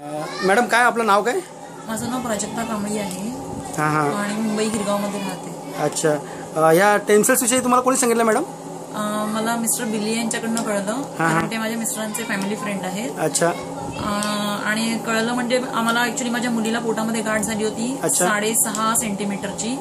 Madam काय आपलं नाव काय? माझं नाव प्राजक्ता कांबळी आहे. हां हां. आणि मुंबई गिरगावमध्ये राहते. अच्छा, या टेन्सिल्स विषयी तुम्हाला कोणी सांगितलं मॅडम? मला मिस्टर बिल्ली यांच्याकडनं कळलं, कारण ते माझ्या मिस्टरांचे फॅमिली फ्रेंड आहेत. अच्छा. आणि कळलं म्हणजे आम्हाला ऍक्च्युली माझ्या मुलीला पोटामध्ये गाठ झाली होती 6.5 सेंटीमीटरची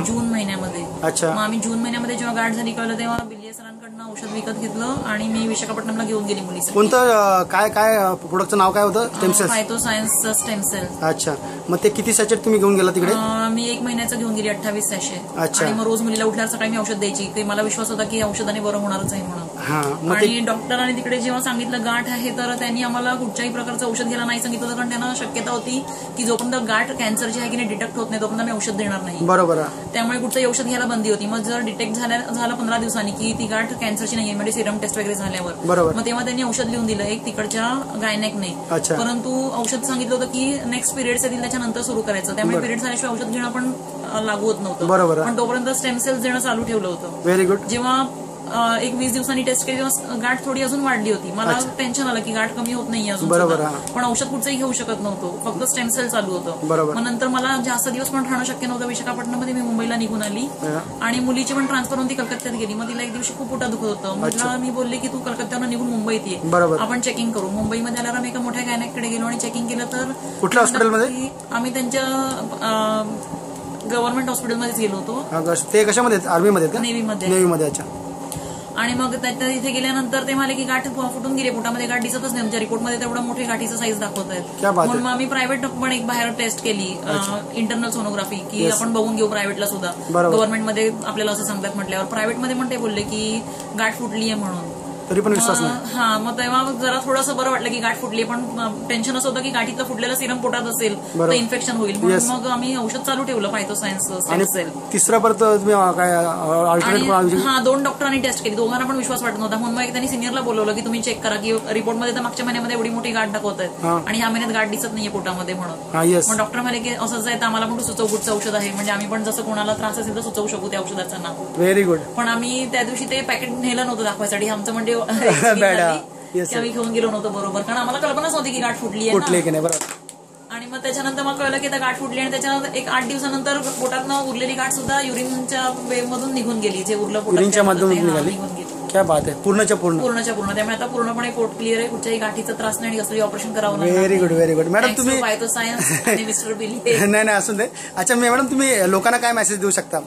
जून महिन्यामध्ये. अच्छा. मग आम्ही जून महिन्यामध्ये जेव्हा गाठ झाली कळलं तेव्हा बिल्ली सरांकडनं औषध विकत घेतलं आणि मी विशाखापट्टणमला घेऊन गेली मुलीसाठी. कोणतं काय काय प्रोडक्टचं नाव काय होतं? स्टेमसेल्स. फायटोसायन्सचं स्टेम सेल. अच्छा, मग ते किती सॅचेट तुम्ही घेऊन गेला तिकडे? मी 1 महिन्याचं घेऊन गेली 28 सॅशे. अच्छा. आणि मग रोज मुलीला उठल्यावर सकाळी मी औषध द्यायची, ते मला विश्वास होता की औषधाने बरं होणारच आहे म्हणून. आणि डॉक्टरांनी तिकडे जेव्हा सांगितलं गाठ आहे तर त्यांनी आम्हाला कुठच्याही प्रकारचं औषध घ्यायला नाही सांगितलं होतं, कारण त्यांना शक्यता होती की जोपर्यंत गाठ कॅन्सरची आहे की नाही डिटेक्ट होत नाही तोपर्यंत मी औषध देणार नाही. बरोबर. त्यामुळे कुठचंही औषध घ्यायला बंदी होती. मग जर डिटेक्ट झालं 15 दिवसांनी की ती गाठ कॅन्सरची नाही म्हणजे सिरम टेस्ट वगैरे झाल्यावर, मग तेव्हा त्यांनी औषध लिहून दिलं एक तिकडच्या गायनेकने. परंतु औषध सांगितलं होतं की नेक्स्ट पिरियड्स येतील त्याच्यानंतर सुरू करायचं, त्यामुळे पिरियड झाल्याशिवाय औषध घेणं पण लागू होत नव्हतं. बरोबर. पण तोपर्यंत स्टेम सेल्स देणं चालू ठेवलं होतं. Very good. जेव्हा एक 20 दिवसांनी टेस्ट केली तेव्हा गाठ थोडी अजून वाढली होती. मला टेन्शन आलं की गाठ कमी होत नाहीये अजून. बरोबर. पण औषध कुठचंही घेऊ शकत नव्हतं, फक्त स्टेम सेल चालू होतं. बरोबर. मग नंतर मला जास्त दिवस पण राहणं शक्य नव्हतं विशाखापट्टणममध्ये. मी मुंबईला निघून आली आणि मुलीची पण ट्रान्सफर होऊन ती कलकत्त्यात गेली. मग तिला एक दिवशी खूप पोटात दुखत होतं. म्हटलं मी बोलले की तू कलकत्त्यावरून निघून मुंबईत ये, आपण चेकिंग करू. मुंबईमध्ये आल्यावर आम्ही एका मोठ्या गायनेककडे गेलो आणि चेकिंग केलं तर कुठल्या हॉस्पिटलमध्ये? आम्ही त्यांच्या गव्हर्नमेंट हॉस्पिटलमध्येच गेलो होतो. ते कशामध्ये? आर्मीमध्ये का? नेव्हीमध्ये. नेव्हीमध्ये. अच्छा. आणि मग तिथे गेल्यानंतर ते म्हणाले की गाठ फुटून गेली, पोटामध्ये गाठ दिसतच नाही, तुमच्या रिपोर्टमध्ये तेवढं मोठी गाठीचं साईज दाखवत आहेत. म्हणून मग आम्ही प्रायव्हेट पण एक बाहेर टेस्ट केली, इंटरनल सोनोग्राफी, की आपण बघून घेऊ प्रायव्हेटला सुद्धा. गव्हर्नमेंटमध्ये आपल्याला असं सांगतात म्हटल्यावर प्रायव्हेटमध्ये पण ते बोलले की गाठ फुटली आहे म्हणून. तरी पण विश्वास नाही. हा, मग तेव्हा जरा थोडंसं बरं वाटलं की गाठ फुटली, पण टेन्शन असं होतं की गाठीतलं फुटलेलं सिरम पोटात असेल तर इन्फेक्शन होईल, म्हणून मग आम्ही औषध चालू ठेवलं फायटोसायन्स. तिसरा परत काय? हा, 2 डॉक्टरांनी टेस्ट केली, दोघांना पण विश्वास वाटत नव्हता. म्हणून मग त्यांनी सिनियरला बोलवलं की तुम्ही चेक करा की रिपोर्टमध्ये तर मागच्या महिन्यामध्ये एवढी मोठी गाठ दाखवत आहेत आणि ह्या महिन्यात गाठ दिसत नाहीये पोटामध्ये म्हणून. मग डॉक्टर म्हणे की असंच आहे तर आम्हाला पण सुचव कुठचं औषध आहे, म्हणजे आम्ही पण जसं कोणाला त्रास असेल तर सुचवू शकू त्या औषधाचं नाव. Very good. पण आम्ही त्या दिवशी ते पॅकेट नेलं नव्हतं दाखवायसाठी, आमचं म्हणजे आम्ही घेऊन गेलो नव्हतं बरोबर, कारण आम्हाला कल्पनाच नव्हती की गाठ फुटली आहे. आणि मग त्याच्यानंतर मग कळलं की त्या गाठ फुटली आणि त्याच्यानंतर एक 8 दिवसानंतर पोटातनं उरलेली गाठ सुद्धा युरिनच्या वेव मधून निघून गेली, जे उरलं पोटाच्या मधून निघून गेली. क्या बात आहे. पूर्णच्या पूर्ण. त्यामुळे आता पूर्णपणे पोट क्लिअर आहे, कुठच्याही गाठीचा त्रास नाही आणि कसलंही ऑपरेशन करावं नाही. Very good, very good. Madam तुम्ही फायटोसायन्स आणि मिस्टर बिली. नाही असून दे. अच्छा मॅडम, तुम्ही लोकांना काय मेसेज देऊ शकता?